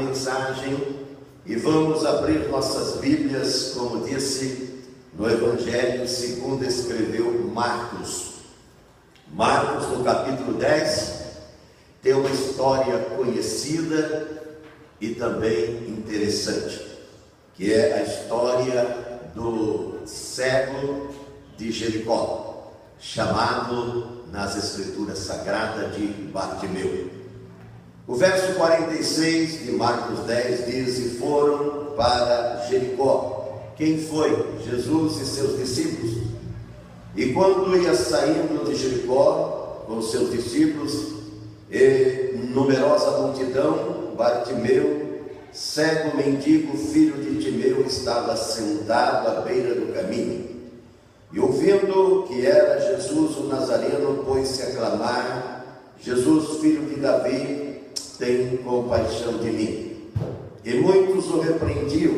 mensagem e vamos abrir nossas Bíblias, como disse, no Evangelho segundo escreveu Marcos. Marcos, no capítulo 10, tem uma história conhecida e também interessante, que é a história do cego de Jericó, chamado nas Escrituras Sagradas de Bartimeu. O verso 46 de Marcos 10 diz: e foram para Jericó. Quem foi? Jesus e seus discípulos. E quando ia saindo de Jericó com seus discípulos e numerosa multidão, Bartimeu, cego mendigo, filho de Timeu, estava sentado à beira do caminho. E ouvindo que era Jesus o Nazareno, pôs-se a clamar: Jesus, filho de Davi, tem compaixão de mim. E muitos o repreendiam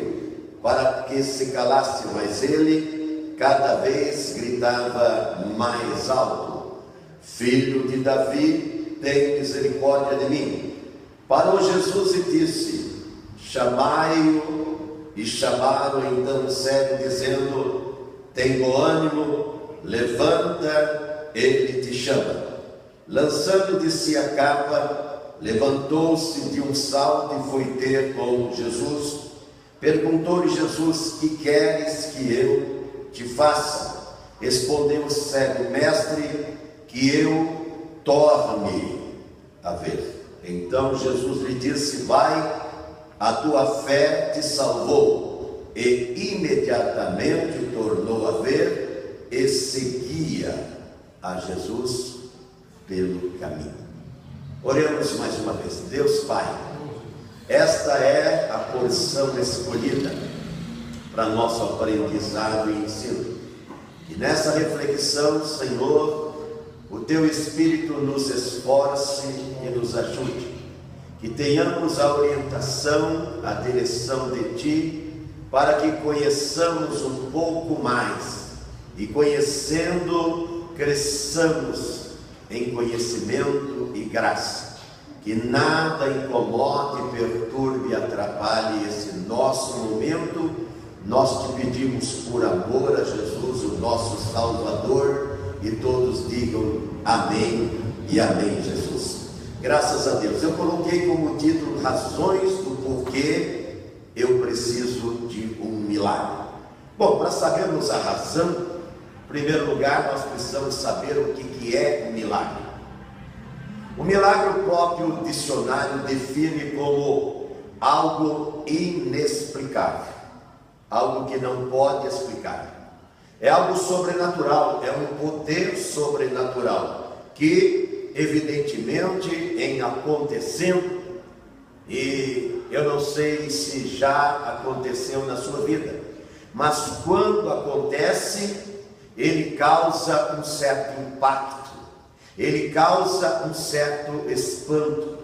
para que se calasse, mas ele cada vez gritava mais alto: Filho de Davi, tem misericórdia de mim. Parou Jesus e disse: chamai-o. E chamaram então o cego, dizendo: tem bom ânimo, levanta, ele te chama. Lançando de si a capa, levantou-se de um salto e foi ter com Jesus. Perguntou-lhe Jesus: que queres que eu te faça? Respondeu o cego: mestre, que eu torne a ver. Então Jesus lhe disse: vai, a tua fé te salvou. E imediatamente tornou a ver e seguia a Jesus pelo caminho. Oremos mais uma vez. Deus Pai, esta é a porção escolhida para nosso aprendizado e ensino. Que nessa reflexão, Senhor, o Teu Espírito nos esforce e nos ajude. Que tenhamos a orientação, a direção de Ti, para que conheçamos um pouco mais e, conhecendo, cresçamos em conhecimento e graça. Que nada incomode, perturbe e atrapalhe esse nosso momento. Nós te pedimos por amor a Jesus, o nosso Salvador, e todos digam amém e amém, Jesus. Graças a Deus. Eu coloquei como título: razões do porquê eu preciso de um milagre. Bom, para sabermos a razão, em primeiro lugar, nós precisamos saber o que é um milagre. O milagre, o próprio dicionário define como algo inexplicável, algo que não pode explicar. É algo sobrenatural, é um poder sobrenatural que, evidentemente, em acontecendo, e eu não sei se já aconteceu na sua vida, mas quando acontece, ele causa um certo impacto, ele causa um certo espanto.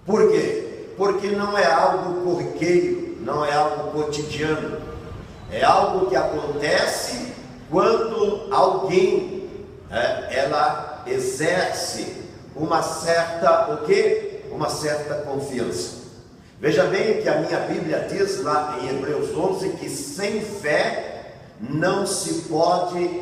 Por quê? Porque não é algo corriqueiro, não é algo cotidiano, é algo que acontece quando alguém, ela exerce uma certa, o quê? Uma certa confiança. Veja bem que a minha Bíblia diz lá em Hebreus 11 que sem fé não se pode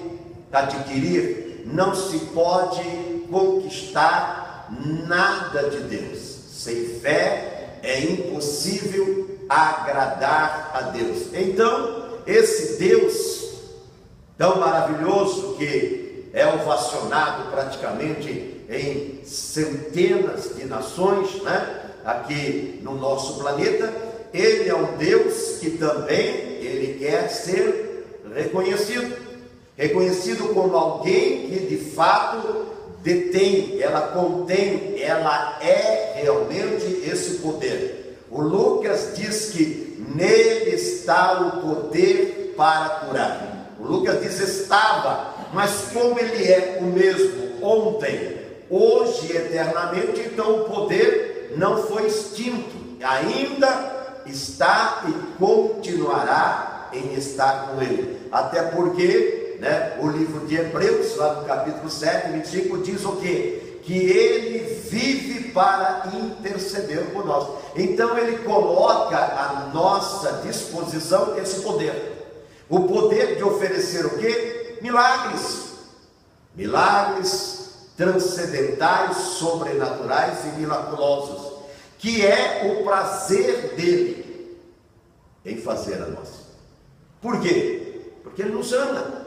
adquirir, não se pode conquistar nada de Deus. Sem fé é impossível agradar a Deus. Então, esse Deus tão maravilhoso, que é ovacionado praticamente em centenas de nações, aqui no nosso planeta, ele é um Deus que também ele quer ser reconhecido como alguém que de fato detém, ela contém, ela é realmente esse poder. O Lucas diz que nele está o poder para curar. O Lucas diz estava, mas como ele é o mesmo ontem, hoje e eternamente, então o poder não foi extinto, ainda está e continuará em estar com ele. Até porque, o livro de Hebreus, lá no capítulo 7, 25, diz o quê? Que ele vive para interceder por nós. Então ele coloca à nossa disposição esse poder. O poder de oferecer o quê? Milagres. Milagres transcendentais, sobrenaturais e miraculosos, que é o prazer dele em fazer a nós. Por quê? Porque ele nos ama.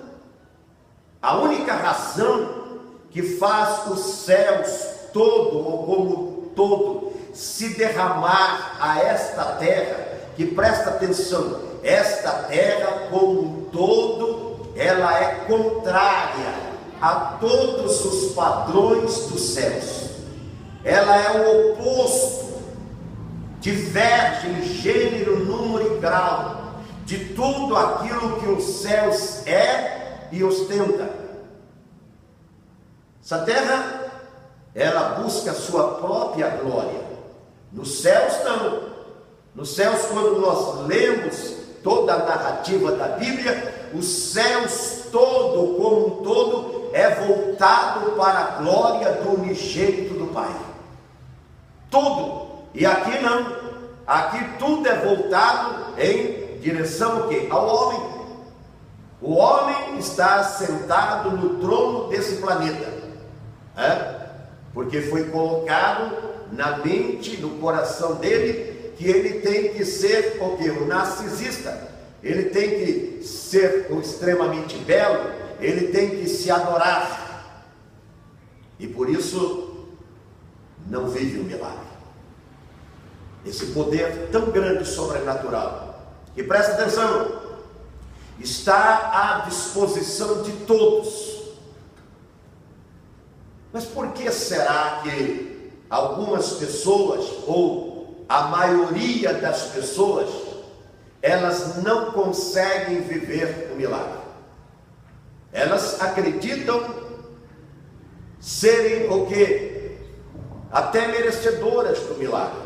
A única razão que faz os céus todo ou como todo se derramar a esta terra, que presta atenção, esta terra como um todo, ela é contrária a todos os padrões dos céus. Ela é o oposto, diverge em gênero, número e grau de tudo aquilo que os céus é e ostenta. Essa terra, ela busca a sua própria glória. Nos céus não. Nos céus, quando nós lemos toda a narrativa da Bíblia, os céus todo como um todo é voltado para a glória do unigênito do Pai. Tudo. E aqui não. Aqui tudo é voltado em direção ao quê? Ao homem. O homem está sentado no trono desse planeta. Porque foi colocado na mente, no coração dele, que ele tem que ser o quê? Um narcisista. Ele tem que ser extremamente belo, ele tem que se adorar. E por isso não vive o milagre. Esse poder tão grande e sobrenatural, que presta atenção, está à disposição de todos. Mas por que será que algumas pessoas, ou a maioria das pessoas, elas não conseguem viver o milagre? Elas acreditam serem o quê? Até merecedoras do milagre.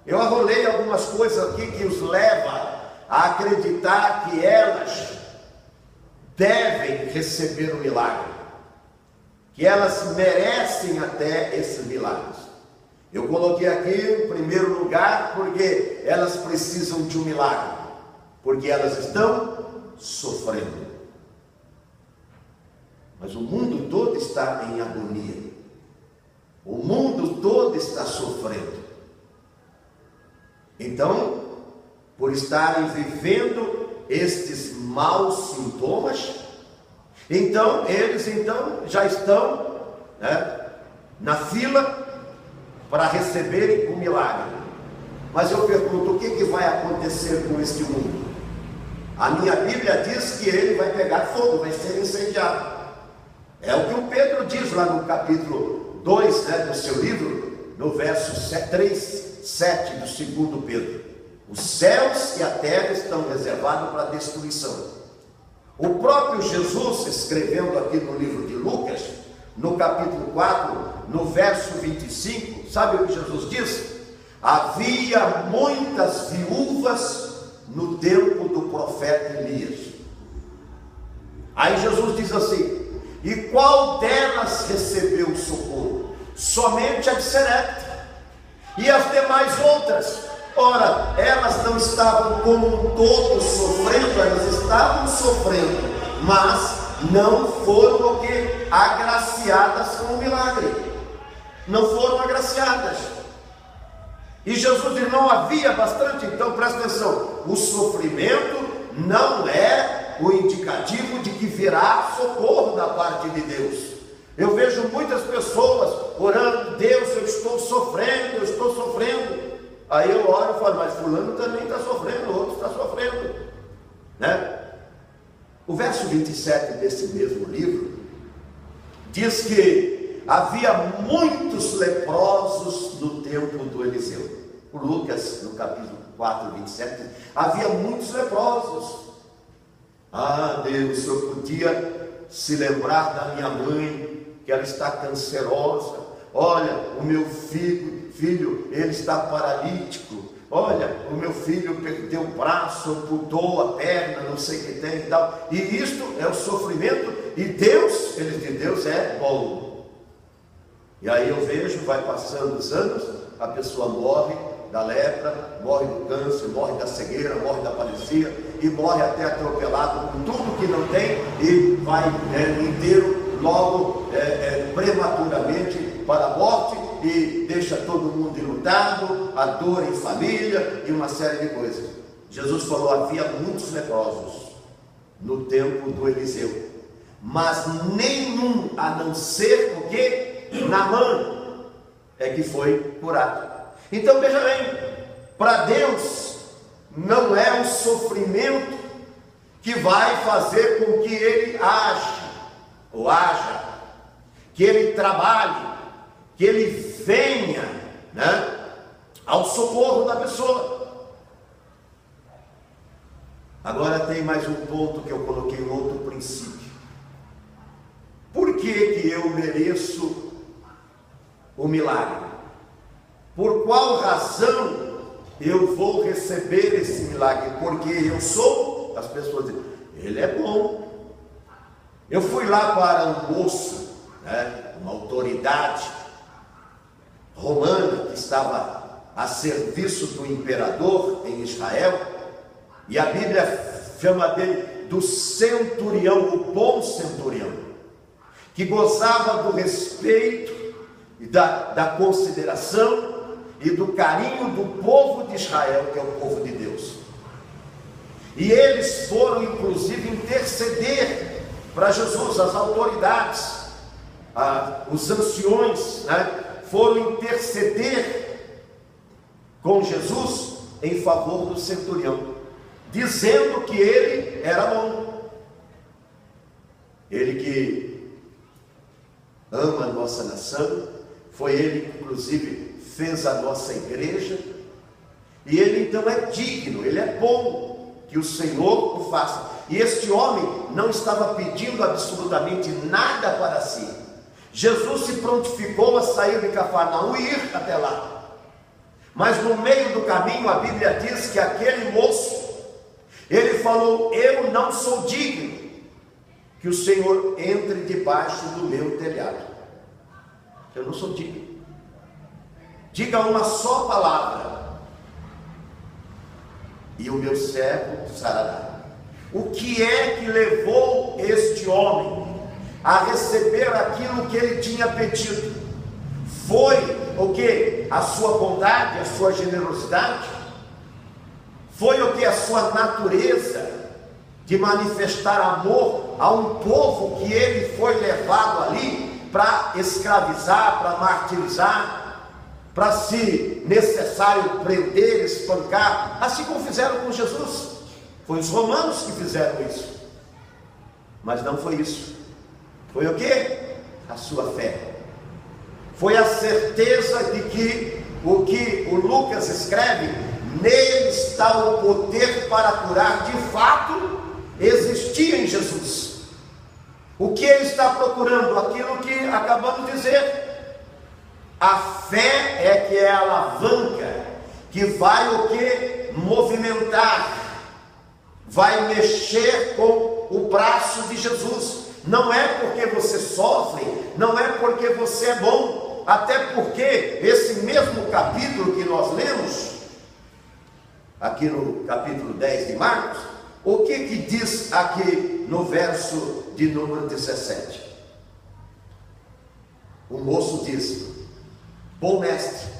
Eu arrolei algumas coisas aqui que os leva a acreditar que elas devem receber o milagre, que elas merecem até esses milagres. Eu coloquei aqui em primeiro lugar porque elas precisam de um milagre, porque elas estão sofrendo. Mas o mundo todo está em agonia, o mundo todo está sofrendo. Então, por estarem vivendo estes maus sintomas, então eles já estão na fila para receberem o milagre. Mas eu pergunto, o que vai acontecer com este mundo? A minha Bíblia diz que ele vai pegar fogo, vai ser incendiado. É o que o Pedro diz lá no capítulo 2 do seu livro, no verso 3, 7 do segundo Pedro. Os céus e a terra estão reservados para destruição. O próprio Jesus, escrevendo aqui no livro de Lucas, no capítulo 4, no verso 25, sabe o que Jesus diz? Havia muitas viúvas no tempo do profeta Elias. Aí Jesus diz assim: e qual delas recebeu socorro? Somente a de Serepta. E as demais outras? Ora, elas não estavam como um todo sofrendo, elas estavam sofrendo, mas não foram o quê? Agraciadas com o milagre. Não foram agraciadas. E Jesus diz: não havia bastante. Então presta atenção, o sofrimento não é o indicativo de que virá socorro da parte de Deus. Eu vejo muitas pessoas orando: Deus, eu estou sofrendo, eu estou sofrendo. Aí eu oro e falo: mas fulano também está sofrendo, outro está sofrendo, O verso 27 desse mesmo livro diz que havia muitos leprosos no tempo do Eliseu. O Lucas, no capítulo 4, 27, havia muitos leprosos. Ah, Deus, o Senhor podia se lembrar da minha mãe, que ela está cancerosa. Olha, o meu filho, ele está paralítico. Olha, o meu filho perdeu o braço, amputou a perna, não sei o que tem e tal. E isto é o sofrimento. E Deus, ele diz: Deus é bom. E aí eu vejo, vai passando os anos, a pessoa morre da lepra, morre do câncer, morre da cegueira, morre da paralisia e morre até atropelado com tudo que não tem e vai inteiro logo prematuramente para a morte e deixa todo mundo enlutado, a dor em família e uma série de coisas. Jesus falou: havia muitos leprosos no tempo do Eliseu, mas nenhum, a não ser o que? Naamã é que foi curado. Então veja bem, para Deus não é o sofrimento que vai fazer com que Ele haja, que Ele trabalhe, que Ele venha, ao socorro da pessoa. Agora tem mais um ponto que eu coloquei, um outro princípio. Por que eu mereço o milagre? Por qual razão eu vou receber esse milagre? Porque eu sou, as pessoas dizem, ele é bom. Eu fui lá para um moço, uma autoridade romana que estava a serviço do imperador em Israel, e a Bíblia chama dele do centurião, o bom centurião, que gozava do respeito e da consideração e do carinho do povo de Israel, que é o povo de Deus. E eles foram inclusive interceder para Jesus, as autoridades, os anciões, foram interceder com Jesus em favor do centurião, dizendo que ele era bom, ele que ama a nossa nação, foi ele que inclusive fez a nossa igreja, e ele então é digno, ele é bom, que o Senhor o faça. E este homem não estava pedindo absolutamente nada para si. Jesus se prontificou a sair de Cafarnaum e ir até lá, mas no meio do caminho a Bíblia diz que aquele moço, ele falou: eu não sou digno que o Senhor entre debaixo do meu telhado. Eu não sou digno. Diga uma só palavra e o meu servo sarará. O que é que levou este homem a receber aquilo que ele tinha pedido? Foi o que? A sua bondade, a sua generosidade? Foi o que? A sua natureza de manifestar amor a um povo que ele foi levado ali para escravizar, para martirizar, para, se necessário, prender, espancar, assim como fizeram com Jesus. Foi os romanos que fizeram isso, mas não foi isso. Foi o que? A sua fé. Foi a certeza de que o Lucas escreve, nele está o poder para curar, de fato existia em Jesus. O que ele está procurando? Aquilo que acabamos de dizer. A fé é que é a alavanca que vai o que? Movimentar, vai mexer com o braço de Jesus. Não é porque você sofre, não é porque você é bom, até porque esse mesmo capítulo que nós lemos, aqui no capítulo 10 de Marcos, o que diz aqui no verso de número 17? O moço diz: bom mestre,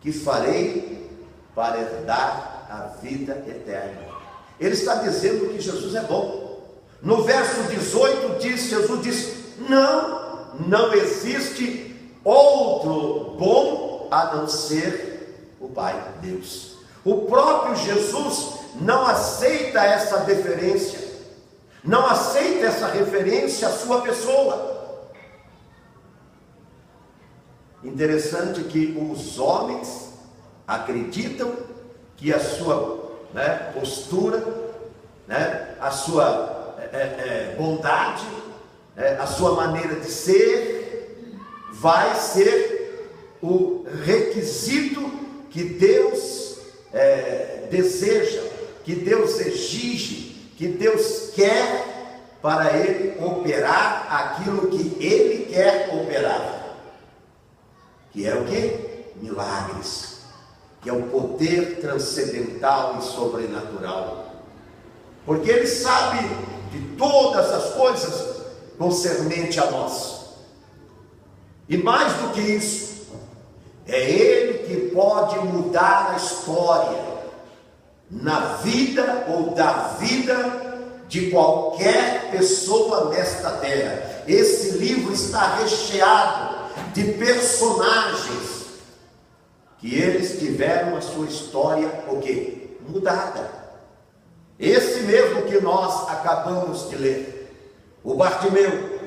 que farei para herdar a vida eterna? Ele está dizendo que Jesus é bom. No verso 18 Jesus diz: não existe outro bom a não ser o Pai, Deus. O próprio Jesus não aceita essa deferência, não aceita essa referência à sua pessoa. Interessante que os homens acreditam que a sua postura, a sua bondade, a sua maneira de ser, vai ser o requisito que Deus deseja, que Deus exige, que Deus quer para Ele operar aquilo que Ele quer operar. que é o quê? Milagres, que é o poder transcendental e sobrenatural, porque Ele sabe de todas as coisas concernente a nós, e mais do que isso, é Ele que pode mudar a história, na vida ou da vida de qualquer pessoa nesta terra. Esse livro está recheado de personagens que eles tiveram a sua história o quê? Mudada. Esse mesmo que nós acabamos de ler, o Bartimeu,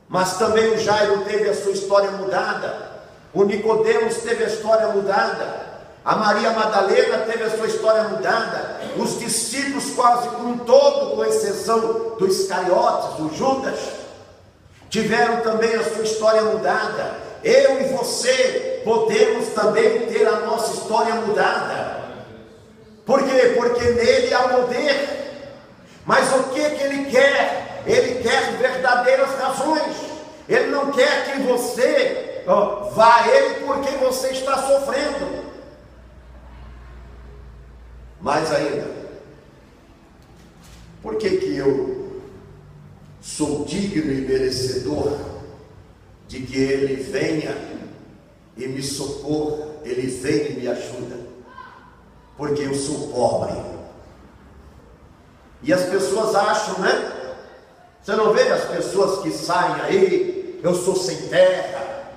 mas também o Jairo teve a sua história mudada, o Nicodemos teve a história mudada, a Maria Madalena teve a sua história mudada, os discípulos quase com todo, com exceção do Iscariotes, do Judas, tiveram também a sua história mudada. Eu e você podemos também ter a nossa história mudada. Por quê? Porque nele há poder. Mas o que Ele quer? Ele quer verdadeiras razões. Ele não quer que você vá a Ele porque você está sofrendo. Mais ainda, por que eu sou digno e merecedor de que Ele venha e me socorra, Ele vem e me ajuda? Porque eu sou pobre. E as pessoas acham, né? Você não vê as pessoas que saem aí, eu sou sem terra,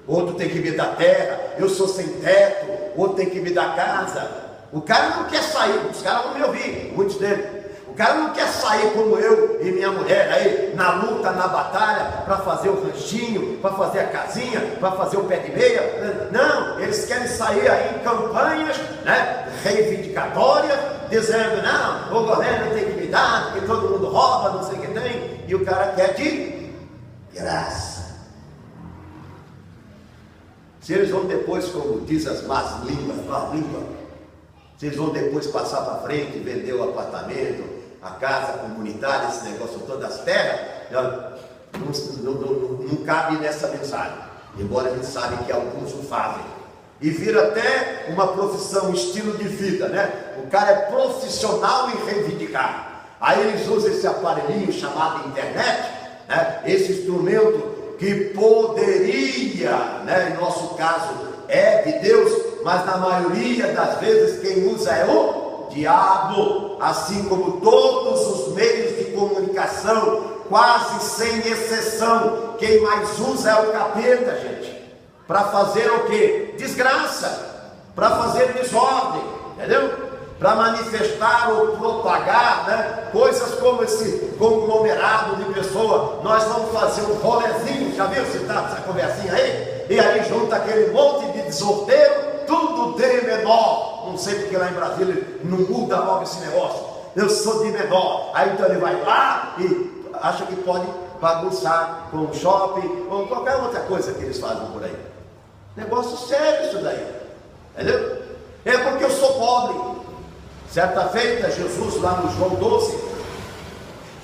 outro tem que me dar terra, eu sou sem teto, outro tem que me dar casa. O cara não quer sair, os caras vão me ouvir, muitos deles. O cara não quer sair como eu e minha mulher aí, na luta, na batalha, para fazer o ranchinho, para fazer a casinha, para fazer o pé de meia. Não, eles querem sair aí em campanhas, né, reivindicatórias, dizendo, não, o governo tem que me dar, porque todo mundo rouba, não sei o que tem, e o cara quer de graça. Se eles vão depois, como diz as más línguas, se eles vão depois passar para frente, vender o apartamento, a casa comunitária, esse negócio todo, as terras, não cabe nessa mensagem, embora a gente sabe que alguns o fazem, e vira até uma profissão, um estilo de vida, né? O cara é profissional em reivindicar, aí eles usam esse aparelhinho chamado internet, né? Esse instrumento que poderia, né, em nosso caso é de Deus, mas na maioria das vezes quem usa é o diabo, assim como todos os meios de comunicação, quase sem exceção, quem mais usa é o capeta, gente, para fazer o que? Desgraça, para fazer desordem, entendeu? Para manifestar ou propagar, né, coisas como esse conglomerado de pessoas. Nós vamos fazer um rolezinho, já viu essa conversinha aí? E aí junta aquele monte de desordeiro, tudo de menor. Não sei porque lá em Brasília não muda logo esse negócio. Eu sou de menor. Aí então ele vai lá e acha que pode bagunçar com o shopping ou qualquer outra coisa que eles fazem por aí. Negócio sério isso daí, entendeu? É porque eu sou pobre. Certa feita, Jesus lá no João 12,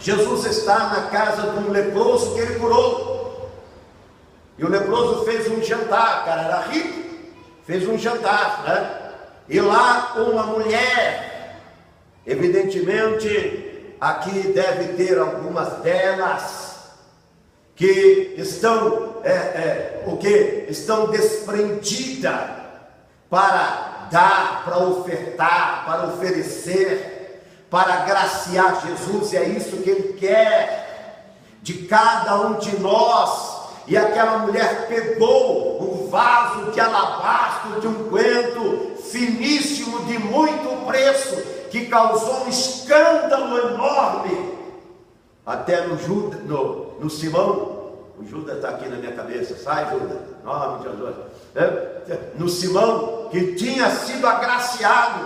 Jesus está na casa de um leproso que ele curou. E o leproso fez um jantar, o cara era rico, fez um jantar, né? E lá uma mulher, evidentemente, aqui deve ter algumas delas que estão, estão desprendidas para dar, para ofertar, para oferecer, para agraciar Jesus, e é isso que Ele quer de cada um de nós. E aquela mulher pegou um vaso de alabastro de unguento finíssimo de muito preço, que causou um escândalo enorme, até no Simão. O Judas está aqui na minha cabeça, sai Judas, nome de Jesus, no Simão, que tinha sido agraciado,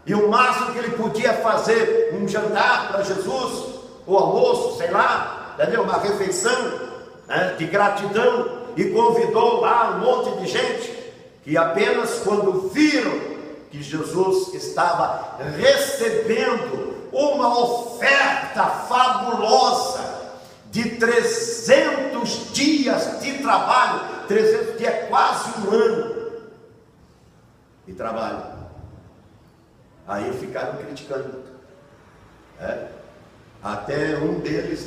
e o máximo que ele podia fazer, um jantar para Jesus, o almoço, sei lá, entendeu? Uma refeição, né, de gratidão, e convidou lá um monte de gente, que apenas quando viram que Jesus estava recebendo uma oferta fabulosa, de 300 dias de trabalho, 300 dias é quase um ano de trabalho. Aí ficaram criticando. Até um deles,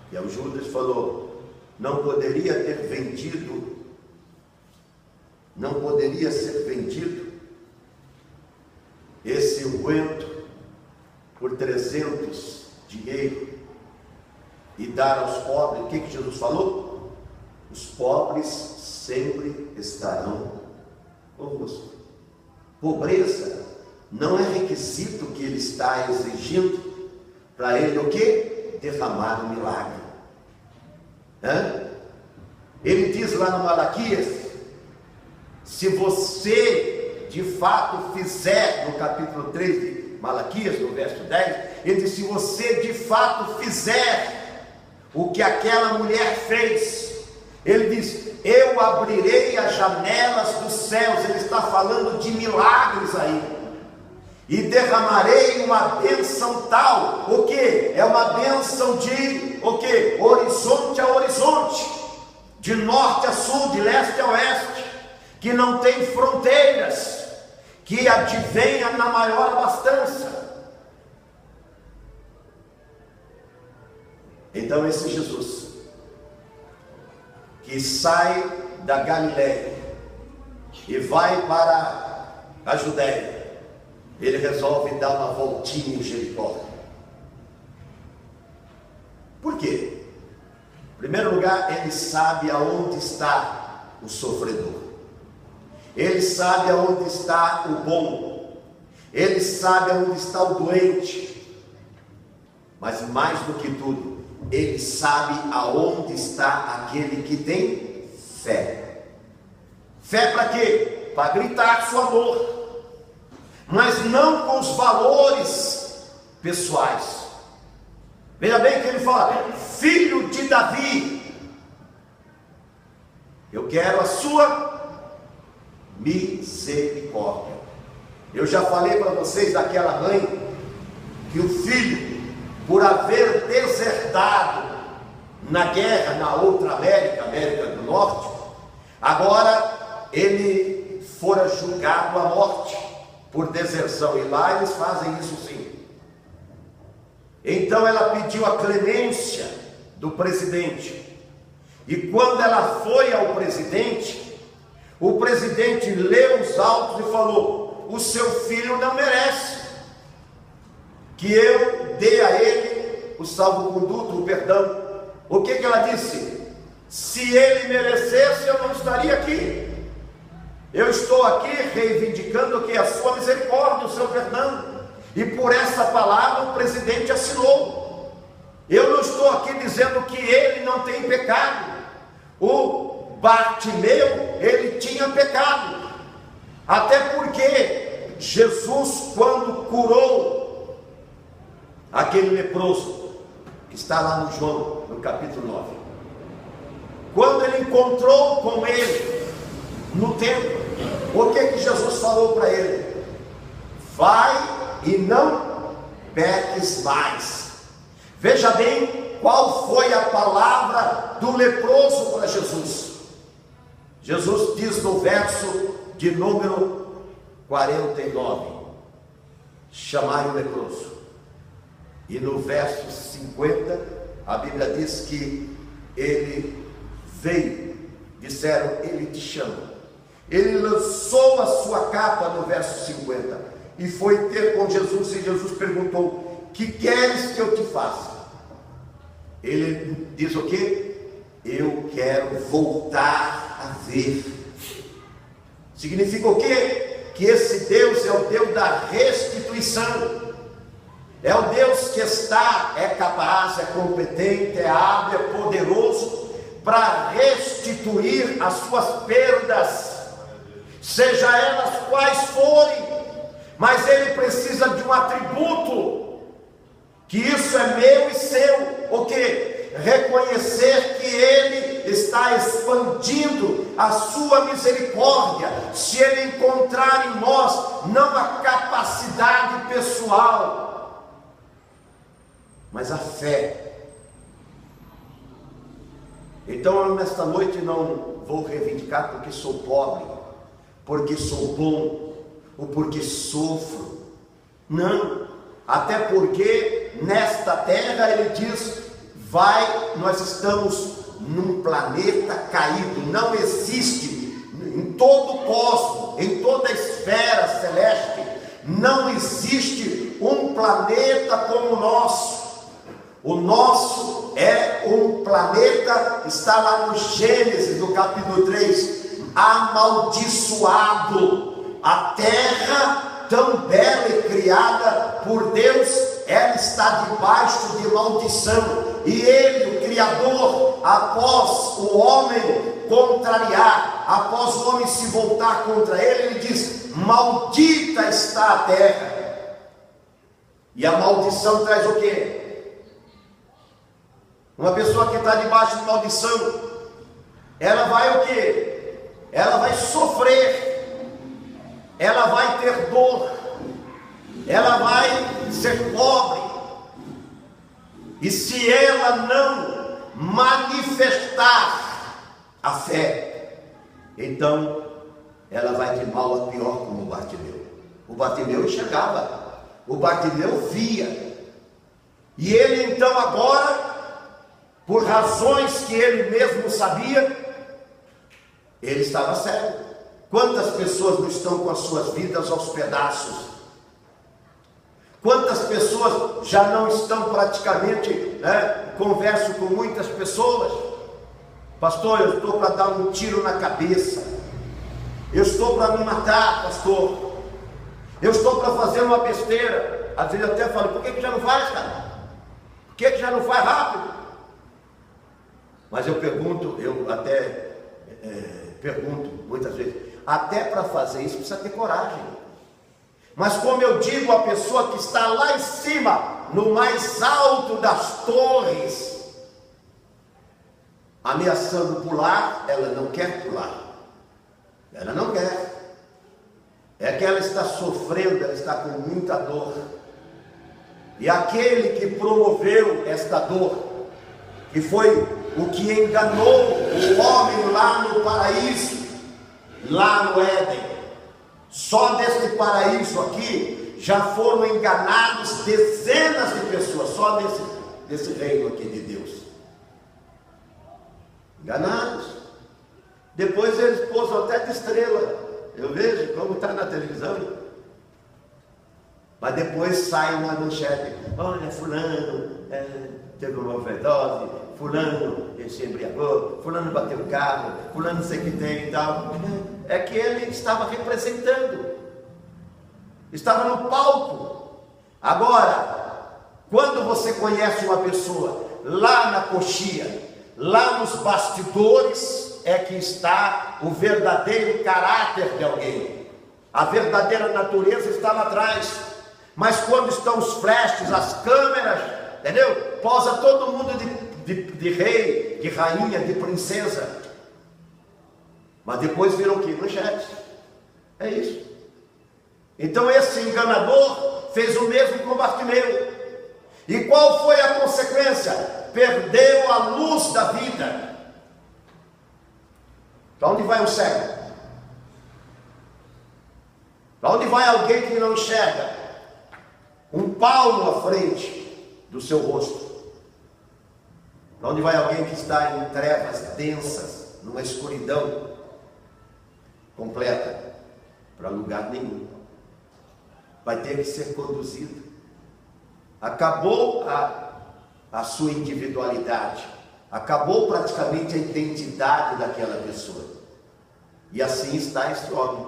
que é o Judas, falou: não poderia ser vendido esse unguento por 300 dinheiro e dar aos pobres. O que Jesus falou? Os pobres sempre estarão convosco. Pobreza não é requisito que ele está exigindo para ele o quê? Derramar um milagre. Ele diz lá no Malaquias: se você de fato fizer, no capítulo 3 de Malaquias, no verso 10, ele diz: se você de fato fizer o que aquela mulher fez, ele diz: eu abrirei as janelas dos céus. Ele está falando de milagres aí. E derramarei uma bênção tal, o que? É uma bênção de, o que? Horizonte a horizonte, de norte a sul, de leste a oeste, que não tem fronteiras, que advenha na maior abastança. Então esse Jesus, que sai da Galileia e vai para a Judéia, ele resolve dar uma voltinha em Jericó. Por quê? Em primeiro lugar, ele sabe aonde está o sofredor. Ele sabe aonde está o bom. Ele sabe aonde está o doente. Mas mais do que tudo, ele sabe aonde está aquele que tem fé. Fé para quê? Para gritar sua dor, mas não com os valores pessoais. Veja bem que ele fala: filho de Davi, eu quero a sua misericórdia. Eu já falei para vocês daquela mãe que o filho, por haver desertado na guerra na outra América, América do Norte, agora ele fora julgado à morte por deserção, e lá eles fazem isso sim. Então ela pediu a clemência do presidente, e quando ela foi ao presidente, o presidente leu os autos e falou: o seu filho não merece que eu dê a ele o salvo-conduto, o perdão. O que ela disse? Se ele merecesse, eu não estaria aqui. Eu estou aqui reivindicando que a sua misericórdia, o seu perdão, e por essa palavra o presidente assinou. Eu não estou aqui dizendo que ele não tem pecado. O Bartimeu, ele tinha pecado, até porque Jesus, quando curou aquele leproso, que está lá no João, no capítulo 9, quando ele encontrou com ele no templo, o que Jesus falou para ele? Vai e não peques mais. Veja bem qual foi a palavra do leproso para Jesus. Jesus diz no verso de número 49: chamai o leproso. E no verso 50 a Bíblia diz que ele veio, disseram: ele te chama. Ele lançou a sua capa no verso 50 e foi ter com Jesus, e Jesus perguntou: que queres que eu te faça? Ele diz o quê? Eu quero voltar a ver. Significa o quê? Que esse Deus é o Deus da restituição. É o Deus que é capaz, é competente, é hábil, é poderoso para restituir as suas perdas, seja elas quais forem. Mas ele precisa de um atributo, que isso é meu e seu. O que? Reconhecer que ele está expandindo a sua misericórdia. Se ele encontrar em nós não a capacidade pessoal, mas a fé, Então, nesta noite, não vou reivindicar porque sou pobre, porque sou bom, ou porque sofro. Não, até porque nesta terra, ele diz, nós estamos num planeta caído. Não existe em todo o cosmos, em toda a esfera celeste, não existe um planeta como o nosso. O nosso é um planeta, está lá no Gênesis, no capítulo 3, amaldiçoado. A terra, tão bela e criada por Deus, ela está debaixo de maldição. E ele, o Criador, após o homem contrariar, após o homem se voltar contra ele, ele diz: maldita está a terra. E a maldição traz o quê? Uma pessoa que está debaixo de maldição, ela vai o quê? Ela vai sofrer, ela vai ter dor, ela vai ser pobre. E se ela não manifestar a fé, então ela vai de mal a pior, como o Bartimeu. O Bartimeu enxergava, o Bartimeu via. E ele então agora, por razões que ele mesmo sabia, ele estava cego. Quantas pessoas não estão com as suas vidas aos pedaços? Quantas pessoas já não estão praticamente, converso com muitas pessoas: pastor, eu estou para dar um tiro na cabeça, eu estou para me matar, pastor, eu estou para fazer uma besteira. Às vezes eu até falo: por que já não faz, cara? Por que já não faz rápido? Mas eu pergunto, pergunto muitas vezes, até para fazer isso precisa ter coragem. Mas como eu digo, a pessoa que está lá em cima, no mais alto das torres, ameaçando pular, ela não quer pular. Ela não quer. É que ela está sofrendo, ela está com muita dor. E aquele que promoveu esta dor, que foi o que enganou o homem lá no paraíso, lá no Éden, só deste paraíso aqui já foram enganados dezenas de pessoas, só desse reino aqui de Deus. Enganados. Depois eles pousam até de estrela. Eu vejo como está na televisão. Mas depois sai uma manchete: olha, fulano teve uma overdose, fulano se embriagou, fulano bateu o carro, fulano não sei o que tem e tal. É que ele estava representando, estava no palco. Agora, quando você conhece uma pessoa lá na coxia, lá nos bastidores, é que está o verdadeiro caráter de alguém. A verdadeira natureza está lá atrás. Mas quando estão os flashes, as câmeras, entendeu? Posa todo mundo de rei, de rainha, de princesa. Mas depois viram o que? Manchetes. É isso. Então esse enganador fez o mesmo com Bartimeu. E qual foi a consequência? Perdeu a luz da vida. Para onde vai um cego? Para onde vai alguém que não enxerga? Um palmo à frente do seu rosto. Para onde vai alguém que está em trevas densas, numa escuridão completa? Para lugar nenhum. Vai ter que ser conduzido. Acabou a sua individualidade, acabou praticamente a identidade daquela pessoa. E assim está esse homem.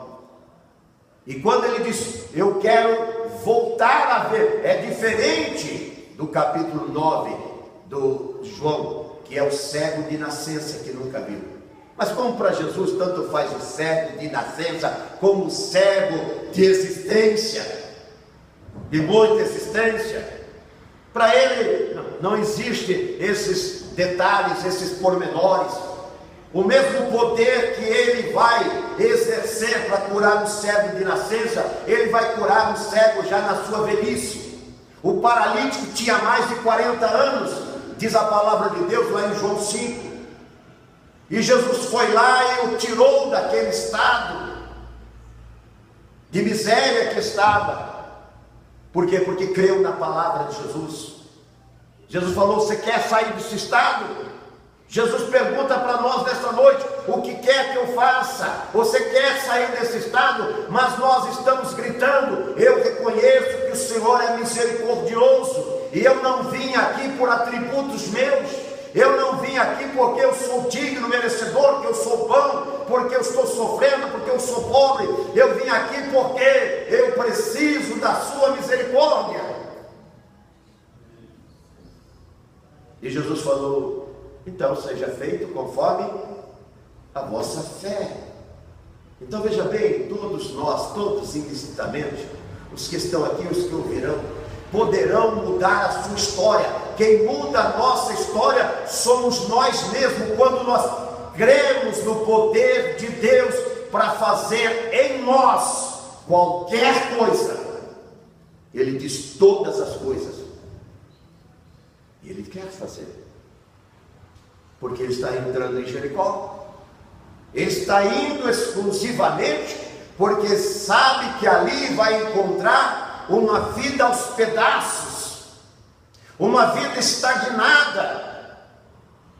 E quando ele diz: eu quero voltar a ver, é diferente do capítulo 9 do João, que é o cego de nascença que nunca viu. Mas como para Jesus tanto faz o cego de nascença como o cego de existência, de muita existência, para ele não existe esses detalhes, esses pormenores. O mesmo poder que ele vai exercer para curar um cego de nascença, ele vai curar um cego já na sua velhice. O paralítico tinha mais de 40 anos, diz a palavra de Deus lá em João 5. E Jesus foi lá e o tirou daquele estado de miséria que estava. Por quê? Porque creu na palavra de Jesus. Jesus falou: você quer sair desse estado? Jesus pergunta para nós nesta noite: o que quer que eu faça? Você quer sair desse estado? Mas nós estamos gritando: eu reconheço que o Senhor é misericordioso, e eu não vim aqui por atributos meus, eu não vim aqui porque eu sou digno, merecedor, que eu sou bom, porque eu estou sofrendo, porque eu sou pobre. Eu vim aqui porque eu preciso da sua misericórdia. E Jesus falou: então seja feito conforme a vossa fé. Então veja bem, todos nós, todos indistintamente, os que estão aqui, os que ouvirão, poderão mudar a sua história. Quem muda a nossa história somos nós mesmos, quando nós cremos no poder de Deus para fazer em nós qualquer coisa. Ele diz todas as coisas. E Ele quer fazer. Porque Ele está entrando em Jericó. Ele está indo exclusivamente porque sabe que ali vai encontrar uma vida aos pedaços, uma vida estagnada,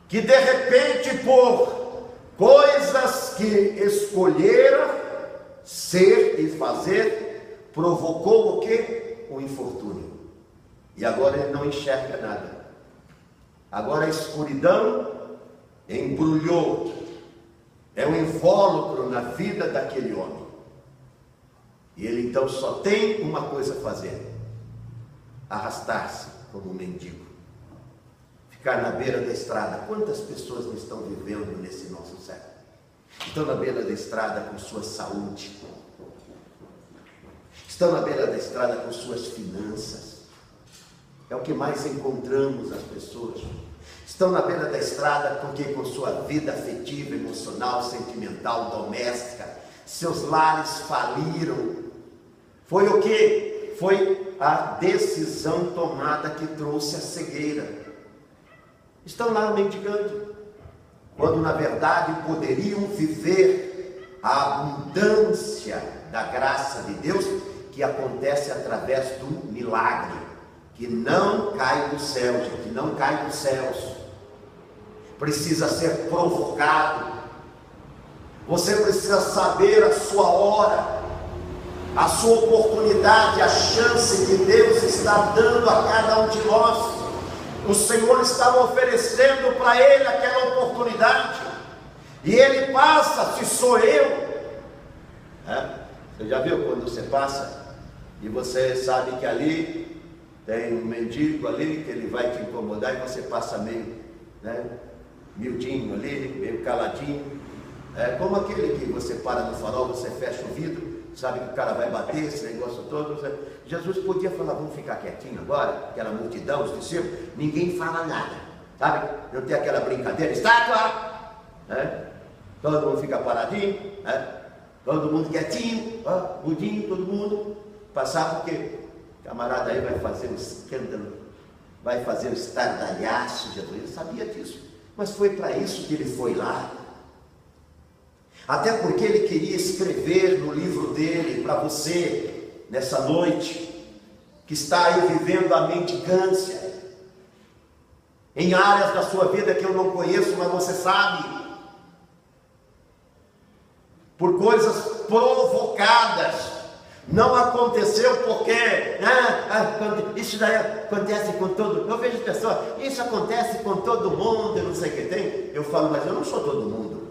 que de repente, por coisas que escolheram ser e fazer, provocou o quê? O infortúnio. E agora ele não enxerga nada. Agora a escuridão embrulhou, é um invólucro na vida daquele homem. E ele então só tem uma coisa a fazer: arrastar-se como um mendigo, ficar na beira da estrada. Quantas pessoas não estão vivendo nesse nosso século? Estão na beira da estrada com sua saúde, estão na beira da estrada com suas finanças. É o que mais encontramos as pessoas. Estão na beira da estrada com sua vida afetiva, emocional, sentimental, doméstica. Seus lares faliram. Foi o que? Foi a decisão tomada que trouxe a cegueira. Estão lá mendigando, quando na verdade poderiam viver a abundância da graça de Deus, que acontece através do milagre, que não cai do céu, gente, não cai dos céus. Precisa ser provocado. Você precisa saber a sua hora, a sua oportunidade, a chance que Deus está dando a cada um de nós. O Senhor está oferecendo para ele aquela oportunidade, e ele passa. Se sou eu, você já viu quando você passa e você sabe que ali tem um mendigo ali que ele vai te incomodar, e você passa meio, miudinho ali, meio caladinho, como aquele que você para no farol, você fecha o vidro, sabe que o cara vai bater, esse negócio todo. Jesus podia falar: vamos ficar quietinho agora, aquela multidão, os discípulos, ninguém fala nada, sabe? Não tem aquela brincadeira, estátua, todo mundo fica paradinho, todo mundo quietinho, mudinho, todo mundo passar, porque o camarada aí vai fazer um escândalo, vai fazer um estardalhaço. Jesus sabia disso, mas foi para isso que ele foi lá. Até porque ele queria escrever no livro dele para você, nessa noite, que está aí vivendo a mendicância, em áreas da sua vida que eu não conheço, mas você sabe, por coisas provocadas. Não aconteceu porque isso daí acontece com todo. Eu vejo pessoas: isso acontece com todo mundo, eu não sei o que tem. Eu falo: mas eu não sou todo mundo.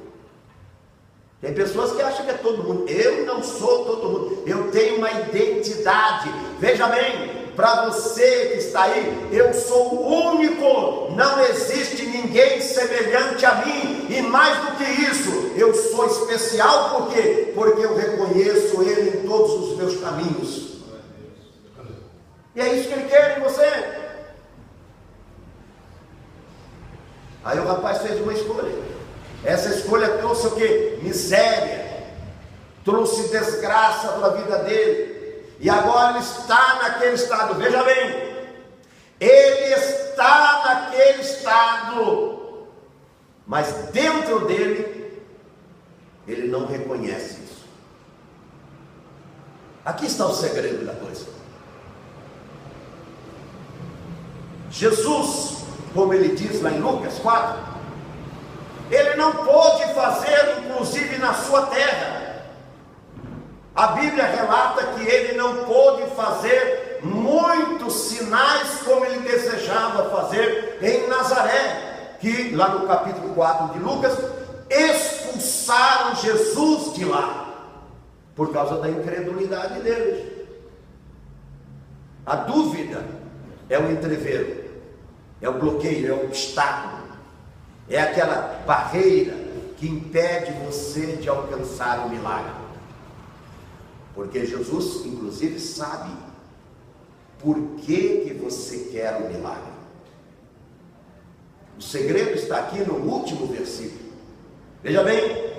Tem pessoas que acham que é todo mundo. Eu não sou todo mundo. Eu tenho uma identidade. Veja bem, para você que está aí, eu sou o único. Não existe ninguém semelhante a mim. E mais do que isso, eu sou especial. Por quê? Porque eu reconheço Ele em todos os meus caminhos. E é isso que Ele quer em você. Aí o rapaz fez uma escolha. Essa escolha trouxe o quê? Miséria, trouxe desgraça para a vida dele, e agora ele está naquele estado. Veja bem, ele está naquele estado mas dentro dele, ele não reconhece isso. Aqui está o segredo da coisa. Jesus, como ele diz lá em Lucas 4, ele não pôde fazer, inclusive na sua terra. A Bíblia relata que ele não pôde fazer muitos sinais como ele desejava fazer em Nazaré, que lá no capítulo 4 de Lucas, expulsaram Jesus de lá, por causa da incredulidade deles. A dúvida é o entrevero, é o bloqueio, é o obstáculo, é aquela barreira que impede você de alcançar o milagre. Porque Jesus, inclusive, sabe por que você quer o milagre. O segredo está aqui no último versículo. Veja bem,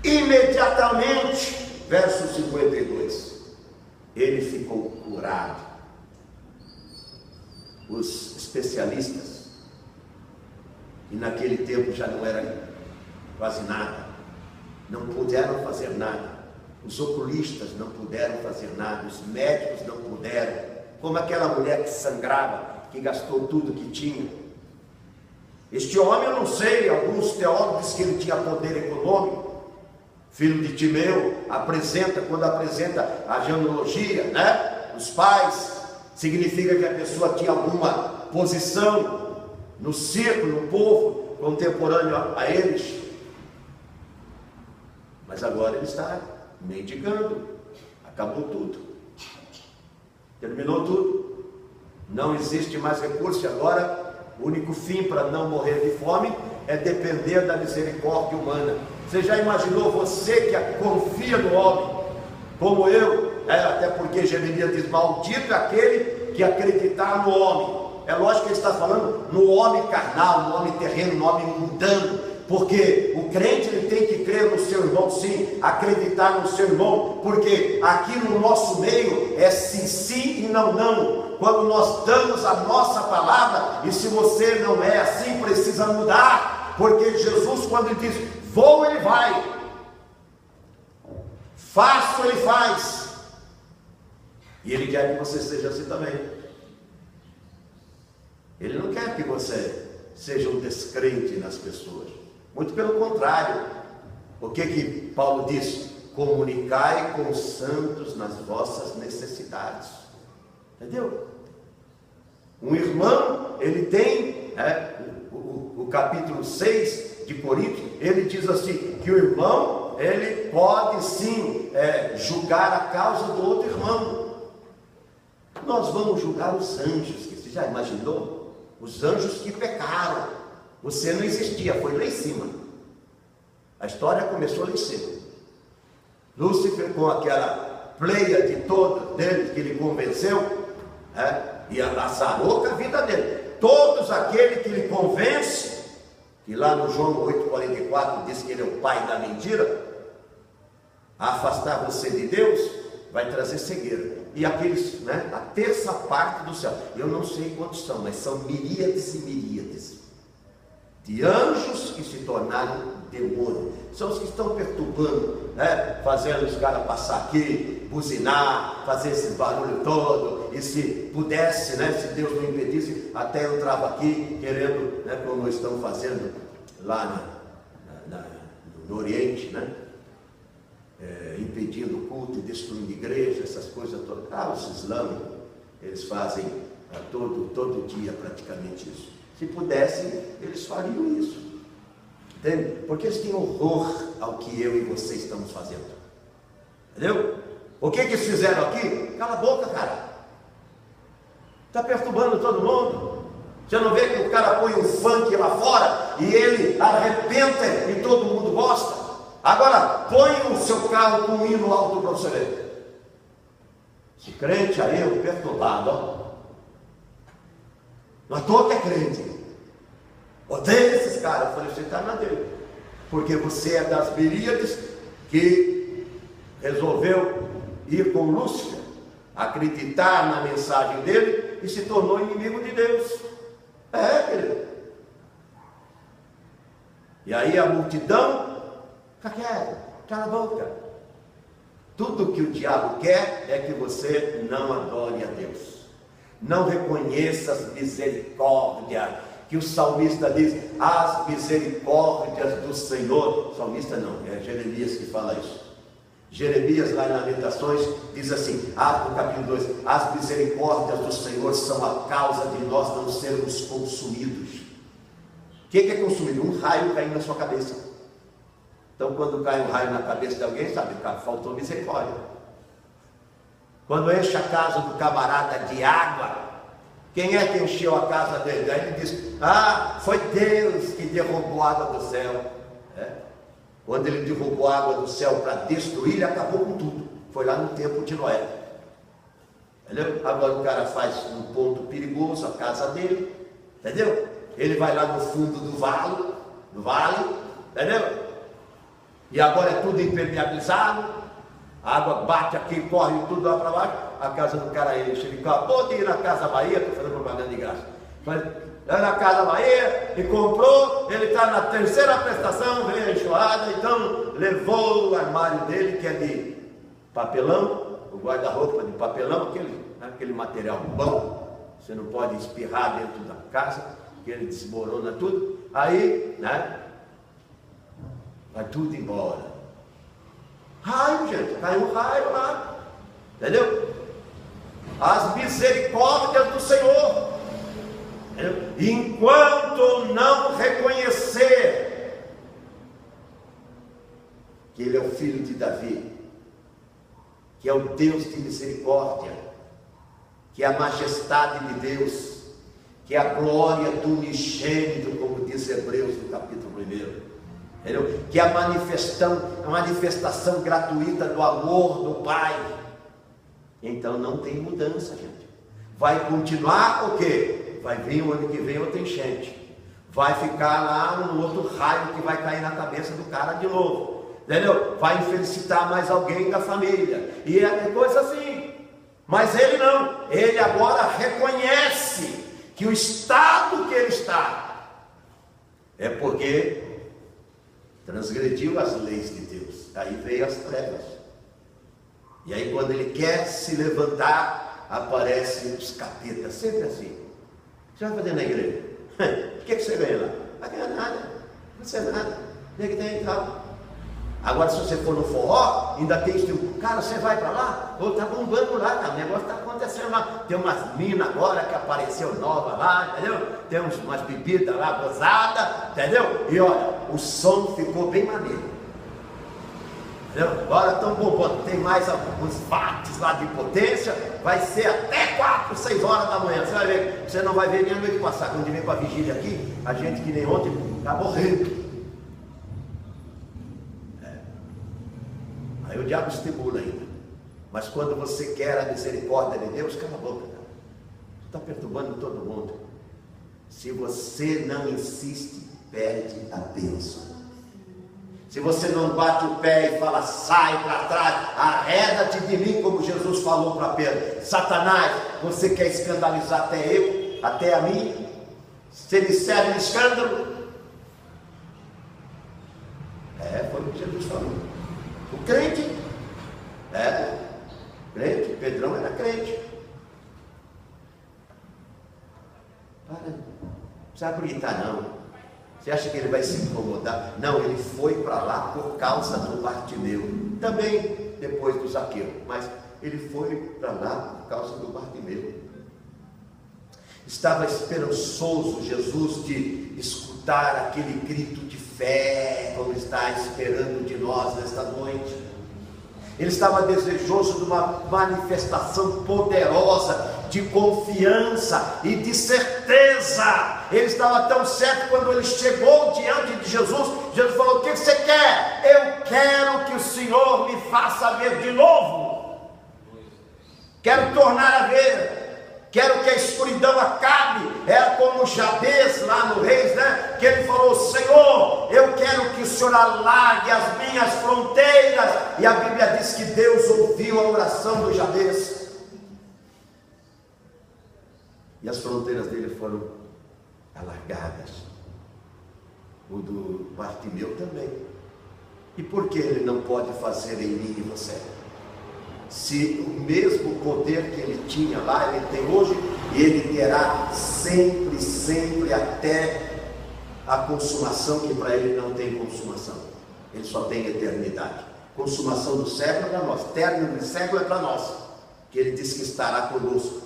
imediatamente, verso 52, ele ficou curado. Os especialistas, e naquele tempo já não era quase nada, não puderam fazer nada. Os oculistas não puderam fazer nada, os médicos não puderam, como aquela mulher que sangrava, que gastou tudo que tinha. Este homem, eu não sei, alguns teólogos dizem que ele tinha poder econômico, filho de Timeu, quando apresenta a genealogia, né? Os pais, significa que a pessoa tinha alguma posição no círculo, no povo contemporâneo a eles. Mas agora ele está mendigando, acabou tudo, terminou tudo, não existe mais recurso. Agora o único fim para não morrer de fome é depender da misericórdia humana. Você já imaginou, você que confia no homem, como eu, até porque Jeremias diz, maldito é aquele que acreditar no homem. É lógico que ele está falando no homem carnal, no homem terreno, no homem mundano, porque o crente ele tem que crer no seu irmão, sim, acreditar no seu irmão, porque aqui no nosso meio é sim, sim e não, não. Quando nós damos a nossa palavra, e se você não é assim, precisa mudar, porque Jesus, quando ele diz, vou, ele vai, faço, ele faz, e ele quer que você seja assim também. Ele não quer que você seja um descrente nas pessoas. Muito pelo contrário. O que Paulo diz? Comunicai com os santos nas vossas necessidades. Entendeu? Um irmão, ele tem, o capítulo 6 de Coríntios, ele diz assim, que o irmão, ele pode sim julgar a causa do outro irmão. Nós vamos julgar os anjos, que você já imaginou? Os anjos que pecaram. Você não existia, foi lá em cima. A história começou lá em cima. Lúcifer, com aquela pleiade toda dele que ele convenceu, e azarou com a vida dele. Todos aqueles que ele convence, que lá no João 8,44 diz que ele é o pai da mentira, a afastar você de Deus, vai trazer cegueira. E aqueles, a terça parte do céu, eu não sei quantos são, mas são miríades e miríades de anjos que se tornaram demônios. São os que estão perturbando, fazendo os caras passar aqui, buzinar, fazer esse barulho todo. E se pudesse, se Deus não impedisse, até eu entrava aqui querendo, como estão fazendo lá no Oriente, impedindo o culto, destruindo igreja, essas coisas todas. Os islâmicos, eles fazem todo dia praticamente isso. Se pudessem, eles fariam isso. Entende? Porque eles têm horror ao que eu e você estamos fazendo. Entendeu? O que eles fizeram aqui? Cala a boca, cara. Está perturbando todo mundo. Você não vê que o cara põe um funk lá fora e ele arrebenta e todo mundo gosta? Agora, põe o seu carro com um hino alto para você ver. Se crente aí é um perturbado, ó. Não à toa que é crente. Odeia esses caras. Eu falei, você está na dele. Porque você é das miríades que resolveu ir com Lúcifer, acreditar na mensagem dele e se tornou inimigo de Deus. Querido. E aí a multidão fica quieto, cala a boca. Tudo que o diabo quer é que você não adore a Deus, não reconheça as misericórdias, que o salmista diz, as misericórdias do Senhor. O salmista não, é Jeremias que fala isso. Jeremias, lá em Lamentações, diz assim, no capítulo 2, as misericórdias do Senhor são a causa de nós não sermos consumidos. O que é consumido? Um raio caindo na sua cabeça. Então, quando cai um raio na cabeça de alguém, sabe, faltou misericórdia. Quando enche a casa do camarada de água, quem é que encheu a casa dele? Aí ele diz, foi Deus que derrubou a água do céu. Quando ele derrubou a água do céu para destruir, ele acabou com tudo. Foi lá no tempo de Noé. Entendeu? Agora o cara faz um ponto perigoso, a casa dele. Entendeu? Ele vai lá no fundo do vale, entendeu? E agora é tudo impermeabilizado, a água bate aqui, corre tudo lá para baixo, a casa do cara enche. Ele acabou de ir na Casa Bahia, estou fazendo propaganda de graça. Vai na Casa Bahia e comprou, ele está na terceira prestação, veio a enxurrada, então levou o armário dele, que é de papelão, o guarda-roupa de papelão, aquele material bom, você não pode espirrar dentro da casa, que ele desmorona tudo. Aí, vai tudo embora. Raio, gente, caiu um raio lá, entendeu? As misericórdias do Senhor, entendeu? Enquanto não reconhecer que Ele é o filho de Davi, que é o Deus de misericórdia, que é a majestade de Deus, que é a glória do unigênito, como diz Hebreus no capítulo 1, entendeu? Que é a manifestação gratuita do amor do Pai. Então não tem mudança, gente. Vai continuar o quê? Vai vir o ano que vem outra enchente, vai ficar lá um outro raio que vai cair na cabeça do cara de novo, entendeu? Vai infelicitar mais alguém da família, e é coisa assim. Mas ele não, ele agora reconhece que o estado que ele está é porque transgrediu as leis de Deus. Aí veio as trevas. E aí quando ele quer se levantar, aparecem os capetas, sempre assim. O que você vai fazer na igreja? O que você ganha lá? Não vai ganhar nada, não sei nada, nem que tem e tal. Agora se você for no forró, ainda tem isso, cara, você vai para lá, ou tá bombando lá, cara, o negócio está acontecendo lá. Tem umas minas agora que apareceu nova lá, entendeu? Tem umas bebidas lá, gozada, entendeu? E olha, o som ficou bem maneiro, entendeu? Agora estão bombando, tem mais alguns watts lá de potência, vai ser até 4, 6 horas da manhã, você vai ver, você não vai ver nem a noite passar. Quando vem com a vigília aqui, a gente que nem ontem, está morrendo. Aí o diabo estimula ainda. Mas quando você quer a misericórdia de Deus, cala a boca, cara. Você está perturbando todo mundo. Se você não insiste, perde a bênção. Se você não bate o pé e fala, sai para trás, arreda-te de mim, como Jesus falou para Pedro. Satanás, você quer escandalizar até a mim? Você me serve um escândalo? Foi o que Jesus falou. O crente, crente, Pedrão era crente. Para, não precisa gritar não. Você acha que ele vai se incomodar? Não, ele foi para lá por causa do Bartimeu. Também depois do Zaqueu, mas ele foi para lá por causa do Bartimeu. Estava esperançoso Jesus de escutar aquele grito de fé, como está esperando de nós nesta noite. Ele estava desejoso de uma manifestação poderosa de confiança e de certeza. Ele estava tão certo quando ele chegou diante de Jesus. Jesus falou: o que você quer? Eu quero que o Senhor me faça ver de novo. Quero tornar a ver. Quero que a escuridão acabe. Era como Jabez lá no Reis, né? Que ele falou: Senhor, eu quero que o Senhor alargue as minhas fronteiras. E a Bíblia diz que Deus ouviu a oração do Jabez. E as fronteiras dele foram alargadas. o do Bartimeu também. E por que ele não pode fazer em mim e você? Se o mesmo poder que ele tinha lá, ele tem hoje, e ele terá sempre, sempre, até a consumação, que para ele não tem consumação, ele só tem eternidade. Consumação do século é para nós, término do século é para nós, que ele diz que estará conosco.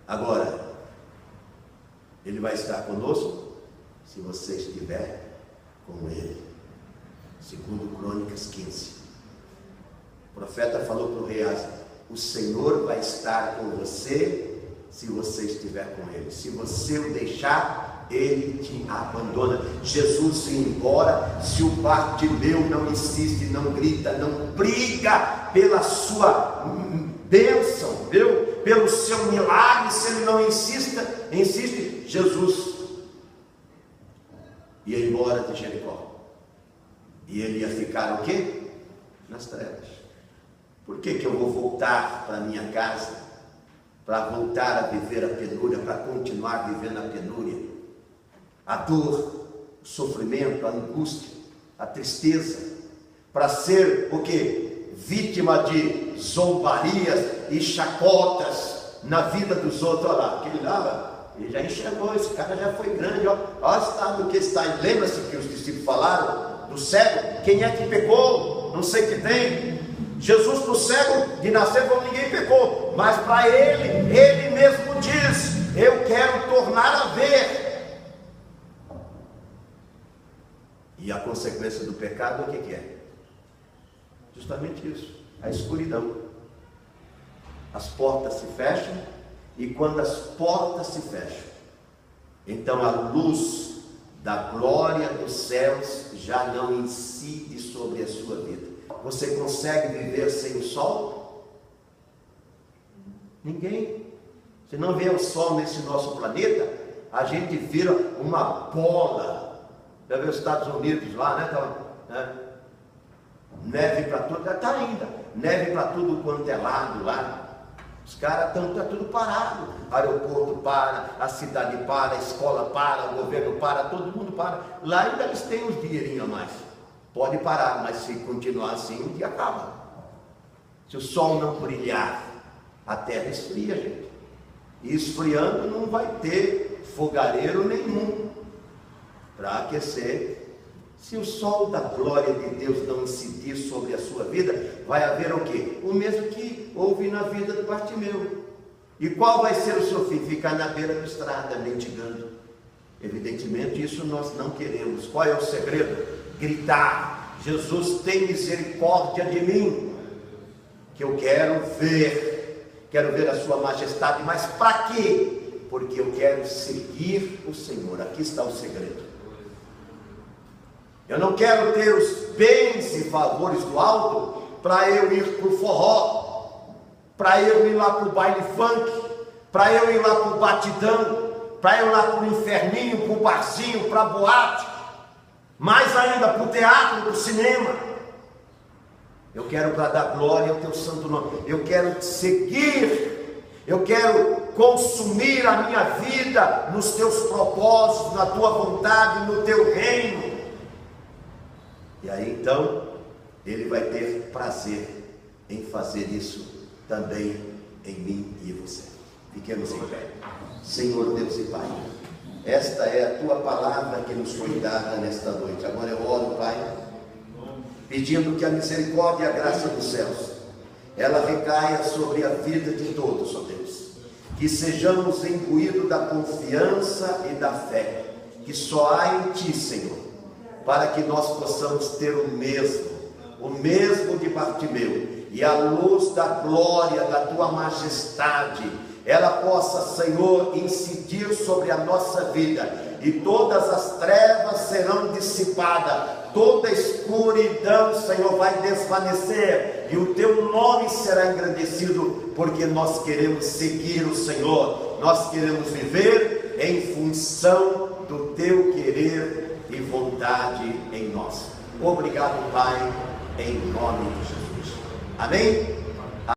Agora, ele vai estar conosco se você estiver com ele. Segundo Crônicas 15, o profeta falou para o rei Asa: o Senhor vai estar com você se você estiver com ele. Se você o deixar, ele te abandona. Jesus ia embora, se o Bartimeu não insiste, não grita, não briga pela sua bênção, pelo seu milagre, se ele não insiste, Jesus ia embora de Jericó. E ele ia ficar o quê? Nas trevas. Por que eu vou voltar para a minha casa? Para voltar a viver a penúria, para continuar vivendo a penúria, a dor, o sofrimento, a angústia, a tristeza, para ser o quê? Vítima de zombarias e chacotas na vida dos outros. Olha lá, aquele lá, ele já enxergou, esse cara já foi grande, olha o estado que está. Lembra-se que os discípulos falaram do cego? Quem é que pecou? Não sei o que tem. Jesus para o cego de nascer, como ninguém pecou, mas para ele mesmo diz: eu quero tornar a ver. E a consequência do pecado, o que é? Justamente isso, a escuridão. As portas se fecham, e quando as portas se fecham, então a luz da glória dos céus já não incide sobre a sua vida. Você consegue viver sem o sol? Ninguém. Se não vier o sol nesse nosso planeta, a gente vira uma bola. Já viu os Estados Unidos lá, né? Neve para tudo, está ainda. Neve para tudo quanto é lado lá. Os caras está tudo parado. Aeroporto para, a cidade para, a escola para, o governo para, todo mundo para. Lá ainda eles têm uns dinheirinhos a mais. Pode parar, mas se continuar assim, um dia acaba. Se o sol não brilhar, a terra esfria, gente. E esfriando não vai ter fogareiro nenhum para aquecer. Se o sol da glória de Deus não incidir sobre a sua vida, vai haver o quê? O mesmo que houve na vida do Bartimeu. E qual vai ser o seu fim? Ficar na beira da estrada, mendigando. Evidentemente, isso nós não queremos. Qual é o segredo? Gritar: Jesus, tem misericórdia de mim, que eu quero ver a sua majestade. Mas para quê? Porque eu quero seguir o Senhor. Aqui está o segredo. Eu não quero ter os bens e favores do alto para eu ir para o forró, para eu ir lá para o baile funk, para eu ir lá para o batidão, para eu ir lá para o inferninho, para o barzinho, para a boate, mais ainda para o teatro, para o cinema. Eu quero para dar glória ao teu santo nome. Eu quero te seguir. Eu quero consumir a minha vida nos teus propósitos, na tua vontade, no teu reino. E aí então, ele vai ter prazer em fazer isso também em mim e em você. Fiquemos em pé. Senhor Deus e Pai, esta é a tua palavra que nos foi dada nesta noite. Agora eu oro, Pai, pedindo que a misericórdia e a graça dos céus, ela recaia sobre a vida de todos, ó Deus. Que sejamos imbuídos da confiança e da fé que só há em Ti, Senhor, para que nós possamos ter o mesmo de Bartimeu, e a luz da glória da Tua majestade, ela possa, Senhor, incidir sobre a nossa vida, e todas as trevas serão dissipadas, toda escuridão, Senhor, vai desvanecer, e o Teu nome será engrandecido, porque nós queremos seguir o Senhor, nós queremos viver em função do Teu querer e vontade em nós. Obrigado, Pai, em nome de Jesus. Amém?